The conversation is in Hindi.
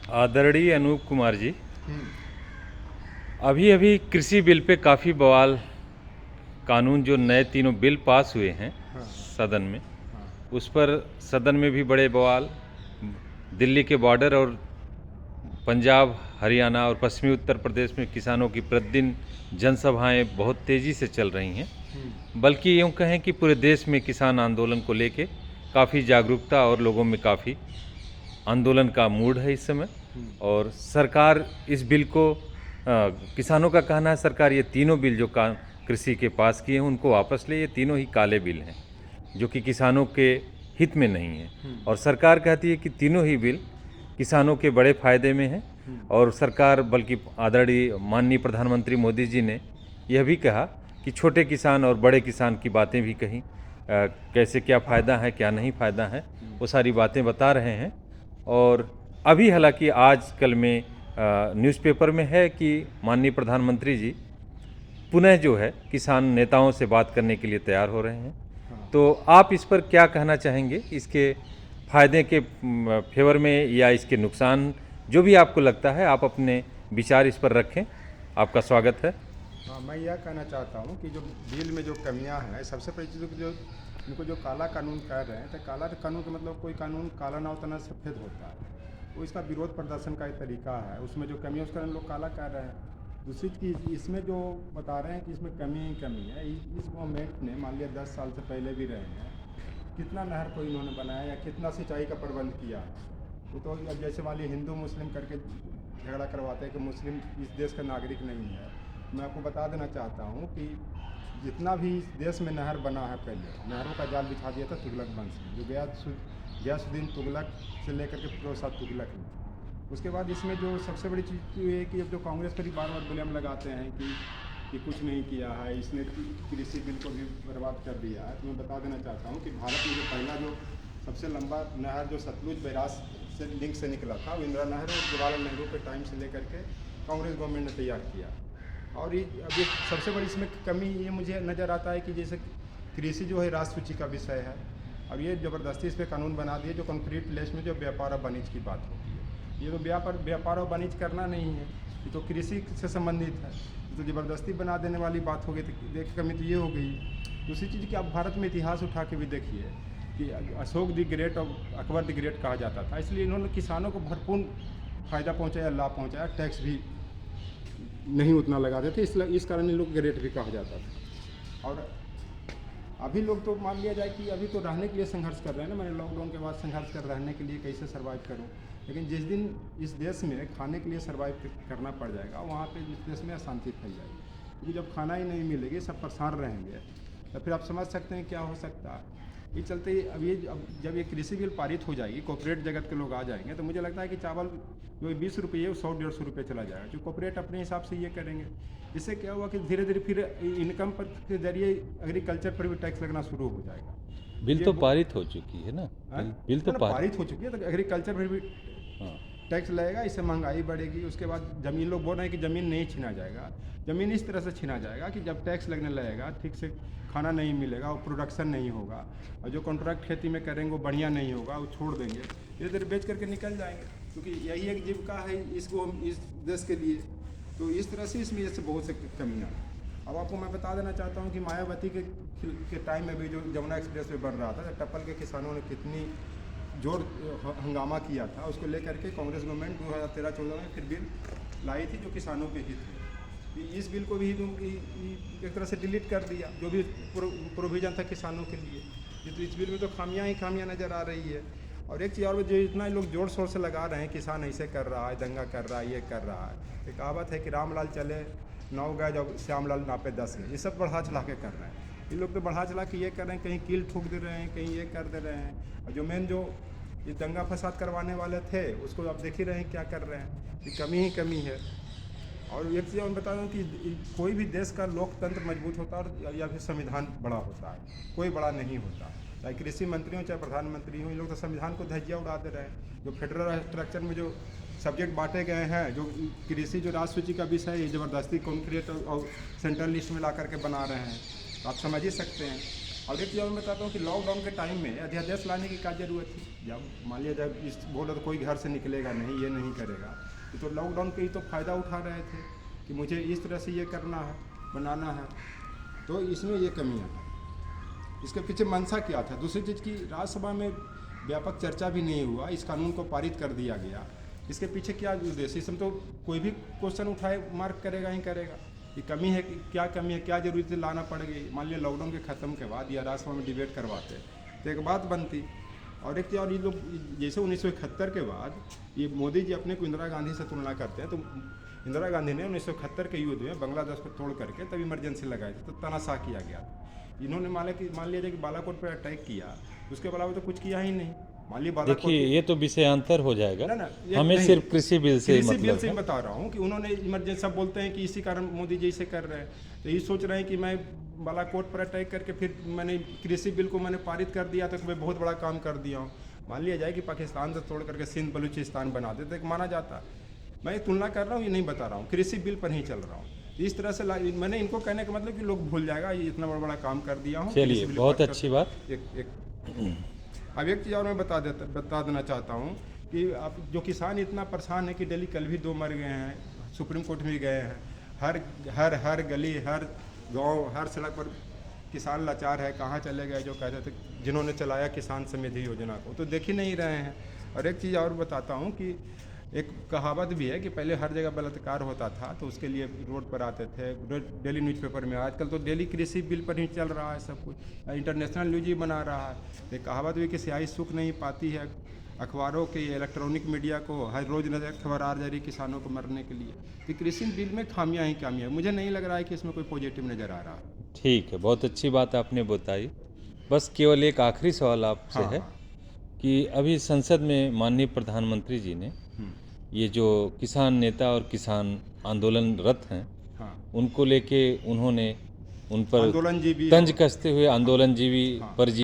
आदरणीय अनूप कुमार जी, हम्म। अभी अभी कृषि बिल पे काफ़ी बवाल, कानून जो नए तीनों बिल पास हुए हैं हाँ। सदन में, हाँ। उस पर सदन में भी बड़े बवाल। दिल्ली के बॉर्डर और पंजाब, हरियाणा और पश्चिमी उत्तर प्रदेश में किसानों की प्रतिदिन जनसभाएं बहुत तेज़ी से चल रही हैं। बल्कि यूँ कहें कि पूरे देश में किसान आंदोलन को लेके काफ़ी जागरूकता और लोगों में काफ़ी आंदोलन का मूड है इस समय। और सरकार इस बिल को किसानों का कहना है सरकार ये तीनों बिल जो का कृषि के पास किए हैं उनको वापस ले। ये तीनों ही काले बिल हैं जो कि किसानों के हित में नहीं है। और सरकार कहती है कि तीनों ही बिल किसानों के बड़े फायदे में हैं। और सरकार बल्कि आदरणीय माननीय प्रधानमंत्री मोदी जी ने यह भी कहा कि छोटे किसान और बड़े किसान की बातें भी कहीं, कैसे क्या फ़ायदा है क्या नहीं फ़ायदा है, वो सारी बातें बता रहे हैं। और अभी हालांकि आजकल में न्यूज़पेपर में है कि माननीय प्रधानमंत्री जी पुनः जो है किसान नेताओं से बात करने के लिए तैयार हो रहे हैं। तो आप इस पर क्या कहना चाहेंगे, इसके फायदे के फेवर में या इसके नुकसान, जो भी आपको लगता है आप अपने विचार इस पर रखें। आपका स्वागत है। हाँ, मैं यह कहना चाहता हूँ कि जो बिल में जो कमियां हैं, सबसे पहली चीज़ जो इनको जो काला कानून कह रहे हैं, तो काला कानून का मतलब कोई कानून काला ना होता ना सफ़ेद होता है। वो इसका विरोध प्रदर्शन का एक तरीका है। उसमें जो कमी है उसका लोग काला कह रहे हैं। दूसरी चीज़ इसमें जो बता रहे हैं कि इसमें कमी ही कमी है। इस गवर्नमेंट ने मान लिया 10 साल से पहले भी रहे हैं, कितना नहर को इन्होंने बनाया या कितना सिंचाई का प्रबंध किया है। वो तो अब जैसे मान लिया हिंदू मुस्लिम करके झगड़ा करवाते हैं कि मुस्लिम इस देश का नागरिक नहीं है। मैं आपको बता देना चाहता हूँ कि जितना भी इस देश में नहर बना है, पहले नहरों का जाल बिछा दिया था तुगलक वंश में, जो गयासुद्दीन तुगलक से लेकर के फिरोज शाह तुगलक ने। उसके बाद इसमें जो सबसे बड़ी चीज़ ये है कि अब जो कांग्रेस पर ही बार बार ब्लेम लगाते हैं कि कुछ नहीं किया है, इसने कृषि बिल को भी बर्बाद कर दिया है। तो मैं बता देना चाहता हूँ कि भारत में जो पहला जो सबसे लंबा नहर जो सतलुज बैराज से लिंक से निकला था, वो इंदिरा नहर और जवाहरलाल नेहरू के टाइम से लेकर के कांग्रेस गवर्नमेंट ने तैयार किया। और ये अभी सबसे बड़ी इसमें कमी ये मुझे नज़र आता है कि जैसे कृषि जो है राष्ट्र सूची का विषय है, और ये ज़बरदस्ती इस पर कानून बना दिए जो कंक्रीट लिस्ट में जो व्यापार और वाणिज्य की बात होती है। ये तो व्यापार और वाणिज्य करना नहीं है, ये तो कृषि से संबंधित है। तो ज़बरदस्ती बना देने वाली बात हो गई। तो देख कमी तो ये हो गई। दूसरी चीज़ कि आप भारत में इतिहास उठा के भी देखिए कि अशोक द ग्रेट और अकबर द ग्रेट कहा जाता था, इसलिए इन्होंने किसानों को भरपूर फ़ायदा पहुँचाया, लाभ पहुँचाया, टैक्स भी नहीं उतना लगाते थे, इसलिए इस कारण इन लोग ग्रेट भी कहा जाता था। और अभी लोग तो मान लिया जाए कि अभी तो रहने के लिए संघर्ष कर रहे हैं ना, मैंने लॉकडाउन के बाद संघर्ष कर रहने के लिए कैसे सर्वाइव करूं। लेकिन जिस दिन इस देश में खाने के लिए सर्वाइव करना पड़ जाएगा, वहाँ पे इस देश में अशांति फैल जाएगी। क्योंकि जब खाना ही नहीं मिलेगी, सब परेशान रहेंगे, तो फिर आप समझ सकते हैं क्या हो सकता है। ये चलते अब जब ये कृषि बिल पारित हो जाएगी, कॉर्पोरेट जगत के लोग आ जाएंगे, तो मुझे लगता है कि चावल जो 20 रुपये 100-150 रुपये चला जाएगा, जो कॉर्पोरेट अपने हिसाब से ये करेंगे। इससे क्या हुआ कि धीरे धीरे फिर इनकम पर के जरिए एग्रीकल्चर पर भी टैक्स लगना शुरू हो जाएगा। बिल ये तो पारित हो चुकी है ना। बिल तो पारित हो चुकी है, तो एग्रीकल्चर पर भी हाँ। टैक्स लगेगा, इससे महंगाई बढ़ेगी। उसके बाद ज़मीन, लोग बोल रहे हैं कि ज़मीन नहीं छीना जाएगा। ज़मीन इस तरह से छीना जाएगा कि जब टैक्स लगने लगेगा, ठीक से खाना नहीं मिलेगा और प्रोडक्शन नहीं होगा, और जो कॉन्ट्रैक्ट खेती में करेंगे वो बढ़िया नहीं होगा, वो छोड़ देंगे, धीरे धीरे बेच करके निकल जाएंगे, क्योंकि यही एक जीविका है इसको इस देश के लिए। तो इस तरह से इसमें जैसे बहुत से कमियाँ। अब आपको मैं बता देना चाहता हूँ कि मायावती के टाइम में भी जो जमुना एक्सप्रेस वे बन रहा था, तो टप्पल के किसानों ने कितनी जोर हंगामा किया था, उसको लेकर के कांग्रेस गवर्नमेंट 2013-14 में फिर बिल लाई थी जो किसानों के हित में। इस बिल को भी एक तरह से डिलीट कर दिया, जो भी प्रोविज़न था किसानों के लिए। तो इस बिल में तो खामियां ही खामियां नज़र आ रही है। और एक चीज़ और, जो इतना लोग जोर शोर से लगा रहे हैं किसान ऐसे कर रहा है, दंगा कर रहा है, ये कर रहा है। एक कहावत है कि रामलाल चले 9 गज और श्यामलाल नापे 10 गज। ये सब बढ़ा चढ़ा के कर रहे हैं। ये लोग तो बढ़ा चढ़ा के ये कर रहे हैं, कहीं कील ठोक दे रहे हैं, कहीं ये कर दे रहे हैं। और जो मेन जो ये दंगा फसाद करवाने वाले थे, उसको आप देख ही रहे हैं क्या कर रहे हैं। ये कमी ही कमी है। और एक चीज़ मैं बता दूँ कि कोई भी देश का लोकतंत्र मजबूत होता है या फिर संविधान बड़ा होता है, कोई बड़ा नहीं होता। चाहे कृषि मंत्री हो चाहे प्रधानमंत्री हो, ये लोग तो संविधान को धज्जियाँ उड़ा दे रहे हैं। जो फेडरल स्ट्रक्चर में जो सब्जेक्ट बांटे गए हैं, जो कृषि जो राष्ट्र सूची का विषय है, ज़बरदस्ती कॉन्क्रीट और सेंट्रल लिस्ट में ला करके बना रहे हैं, तो आप समझ ही सकते हैं। और एक चीज़ और मैं बताता हूँ कि लॉकडाउन के टाइम में अध्यादेश लाने की क्या ज़रूरत थी। जब मान लिया जब इस बोला तो कोई घर से निकलेगा नहीं, ये नहीं करेगा, तो लॉकडाउन के ही तो फ़ायदा उठा रहे थे कि मुझे इस तरह से ये करना है, बनाना है। तो इसमें ये कमियाँ हैं। इसके पीछे मंशा क्या था? दूसरी चीज़ की राज्यसभा में व्यापक चर्चा भी नहीं हुआ, इस कानून को पारित कर दिया गया। इसके पीछे क्या उद्देश्य? इसमें तो कोई भी क्वेश्चन उठाए मार्क करेगा ही करेगा। ये कमी है कि क्या कमी है, क्या जरूरत है लाना पड़ गई। मान लिया लॉकडाउन के ख़त्म के बाद या राज्यसभा में डिबेट करवाते तो एक बात बनती। और एक चीज़ और, ये लोग जैसे 1971 के बाद ये मोदी जी अपने को इंदिरा गांधी से तुलना करते हैं, तो इंदिरा गांधी ने 1971 के युद्ध में बांग्लादेश को तोड़ करके तब इमरजेंसी लगाई थी, तो तानाशाह किया गया। इन्होंने मान लिया जाए कि बालाकोट पर अटैक किया, उसके अलावा तो कुछ किया ही नहीं। मान लिया बालाकोट, देखिए ये तो विषयांतर हो जाएगा, ना हमें नहीं, सिर्फ कृषि बिल से कृषि बिल मतलब से है। बता रहा हूँ कि उन्होंने इमरजेंसी, सब बोलते हैं कि इसी कारण मोदी जी इसे कर रहे हैं, तो ये सोच रहे हैं कि मैं बालाकोट पर अटैक करके फिर मैंने कृषि बिल को मैंने पारित कर दिया, तो मैं बहुत बड़ा काम कर दिया हूँ। मान लिया जाए कि पाकिस्तान से तोड़ करके सिंध बलूचिस्तान बना देते तो माना जाता। मैं तुलना कर रहा हूँ, ये नहीं बता रहा हूँ, कृषि बिल पर ही चल रहा हूँ। इस तरह से मैंने इनको कहने का मतलब कि लोग भूल जाएगा ये इतना बड़ा काम कर दिया हूँ। चलिए, कृषि बिल बहुत पारित अच्छी बात। अब एक चीज़ और मैं बता देना चाहता हूँ कि अब जो किसान इतना परेशान है कि डेली कल भी 2 मर गए हैं, सुप्रीम कोर्ट में गए हैं। हर गली, हर गांव, हर सड़क पर किसान लाचार है। कहाँ चले गए जो कहते थे जिन्होंने चलाया किसान समृद्धि योजना को, तो देख ही नहीं रहे हैं। और एक चीज़ और बताता हूँ कि एक कहावत भी है कि पहले हर जगह बलात्कार होता था तो उसके लिए रोड पर आते थे, डेली न्यूज़पेपर में। आजकल तो डेली कृषि बिल पर ही चल रहा है सब कुछ, इंटरनेशनल न्यूज ही बना रहा है। एक कहावत भी कि स्याही सुख नहीं पाती है अखबारों के, इलेक्ट्रॉनिक मीडिया को हर रोज़ नजर खबर आ जा रही किसानों को मरने के लिए। तो कृषि बिल में खामियां ही खामियां, मुझे नहीं लग रहा है कि इसमें कोई पॉजिटिव नज़र आ रहा है। ठीक है, बहुत अच्छी बात आपने बताई। बस केवल एक आखिरी सवाल आपसे हाँ, है हाँ। कि अभी संसद में माननीय प्रधानमंत्री जी ने ये जो किसान नेता और किसान आंदोलनरत हैं, हाँ, उनको लेके उन्होंने उन पर आंदोलन जी भी तंज कसते हुए आंदोलनजीवी हाँ। पर